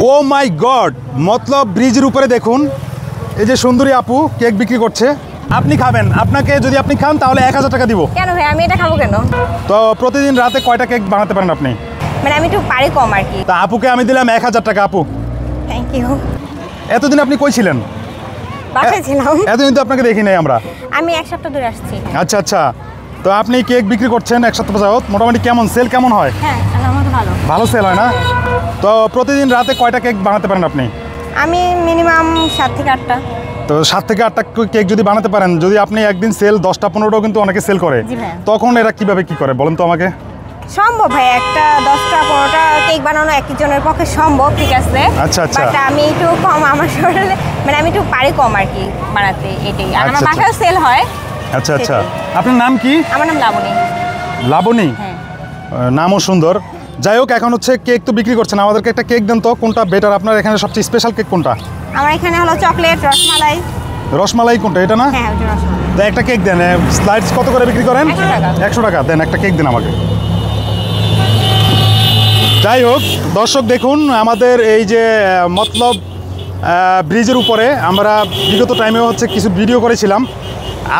ও মাই god, মতলব ব্রিজের উপরে দেখুন এই যে সুন্দরী আপু কেক বিক্রি করছে। আপনি খাবেন, আপনাকে যদি আপনি খান তাহলে 1000 টাকা দিব। কেন ভাই, আমি এটা খাবো কেন? তো প্রতিদিন রাতে কয়টা কেক বানাতে পারেন আপনি? মানে আমি একটু পারি কম আর কি। তা আপুকে আমি দিলাম 1000 টাকা। আপু থ্যাংক ইউ। এতদিন আপনি কই ছিলেন? বাসায় ছিলাম। এতদিন তো আপনাকে দেখি নাই আমরা। আমি এক সপ্তাহ ধরে আসছি। আচ্ছা আচ্ছা, তো আপনি কেক বিক্রি করছেন এক সপ্তাহ যাবত, মোটামুটি কেমন সেল কেমন হয়? হ্যাঁ আলহামদুলিল্লাহ ভালো। ভালো সেল হয় না? তো প্রতিদিন রাতে কয়টা কেক বানাতে পারেন আপনি? আমি মিনিমাম 7 থেকে 8টা। তো 7 থেকে 8টা কেক যদি বানাতে পারেন, যদি আপনি একদিন সেল 10টা 15টাও কিন্তু অনেকে সেল করে, জি ভাই। তখন এরা কিভাবে কি করে বলেন তো আমাকে? সম্ভব ভাই, একটা 10টা 15টা কেক বানানো একজনের পক্ষে সম্ভব, ঠিক আছে। আচ্ছা আচ্ছা। বাট আমি একটু কম, আমার শরীরে মানে আমি একটু পারি কম আর কি বানাতে, এটাই। আর আমার আচ্ছা, বাসায় সেল হয়। আচ্ছা আচ্ছা। সেটাই। আপনার নাম কি? আমার নাম লাবণী। লাবণী? হ্যাঁ। নামও সুন্দর। যাই হোক, এখন হচ্ছে কেক তো বিক্রি করছেন, আমাদেরকে একটা কেক দেন তো, কোনটা বেটার? আপনার এখানে সবচেয়ে স্পেশাল কেক কোনটা? আমার এখানে হলো চকলেট, রসমালাই। রসমালাই কোনটা, এটা না? হ্যাঁ ওটা রসমালাই। তো একটা কেক দেন। স্লাইডস কত করে বিক্রি করেন? 100 টাকা। 100 টাকা দেন, একটা কেক দেন আমাকে। যাই হোক দর্শক, দেখুন আমাদের এই যে মতলব ব্রিজের উপরে আমরা বিগত টাইমেও হচ্ছে কিছু ভিডিও করেছিলাম।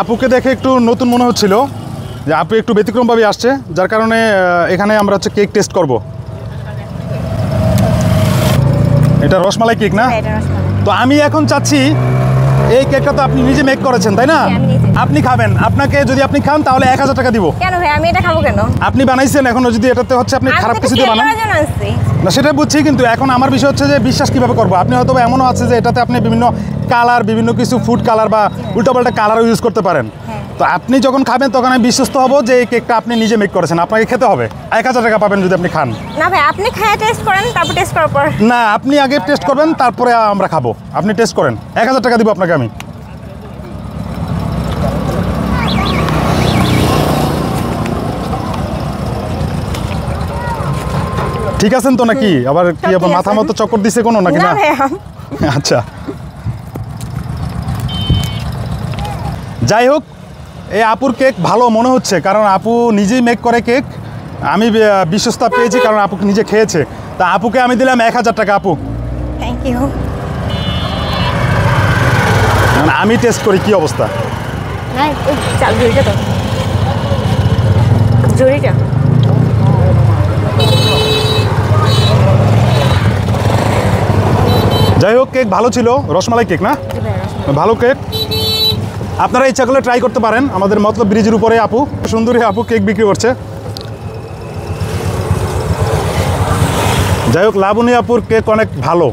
আপুকে দেখে একটু নতুন মনে হচ্ছিল যে আপু একটু ব্যতিক্রমভাবে আসছে, যার কারণে এখানে আমরা হচ্ছে কেক টেস্ট করব। এটা রসমালাই কেক না? হ্যাঁ, এটা রসমালাই। তো আমি এখন চাচ্ছি, এই কেকটা তো আপনি নিজে মেক করেছেন তাই না? হ্যাঁ, আমি নিজে। আপনি খাবেন, আপনাকে যদি আপনি খান তাহলে 1000 টাকা দিব। কেন ভাই, আমি এটা খাবো কেন? আপনি বানাইছেন, এখনো যদি এটাতে হচ্ছে আপনি খারাপ কিছু দিয়ে বানান না, সেটা বুঝছি, কিন্তু এখন আমার বিষয় হচ্ছে যে বিশ্বাস কিভাবে করবো। আপনি হয়তো এমনও আছে যে এটাতে আপনি বিভিন্ন কালার, বিভিন্ন কিছু ফুড কালার বা উল্টাপাল্টা কালারও ইউজ করতে পারেন। তো আপনি যখন খাবেন তখন আমি বিশ্বস্ত হব যে এই কেকটা আপনি নিজে মেক করেছেন, আপনাকে খেতে হবে। 1000 টাকা পাবেন যদি আপনি খান। না ভাই, আপনি খায় টেস্ট করেন, তারপর টেস্ট করার পর। না, আপনি আগে টেস্ট করবেন, তারপরে আমরা খাবো। আপনি টেস্ট করেন, 1000 টাকা দিব আপনাকে আমি। ঠিক আছেন তো নাকি? আবার কি ঠিক আপনার আছে। মাথা মতো চক্কর দিছে কোনো নাকি? না ভাই, আচ্ছা। যাই হোক, এই আপুর কেক ভালো মনে হচ্ছে, কারণ আপু নিজেই মেক করে কেক। আমি বিশ্বস্ত পেয়েছি কারণ আপু নিজে খেয়েছে। তা আপুকে আমি দিলাম 1000 টাকা। আপু থ্যাংক ইউ। আমি টেস্ট করি কি অবস্থা। না, ওই চাল জুড়িটা তো, জুড়িটা। যাই হোক, কেক ভালো ছিল, রসমালাই কেক না? ভালো কেক। আপনারা ইচ্ছা করলে ট্রাই করতে পারেন। আমাদের মতলব ব্রিজের উপরে আপু, সুন্দরী আপু কেক বিক্রি করছে। যাই হোক, লাবণী আপুর কেক অনেক ভালো।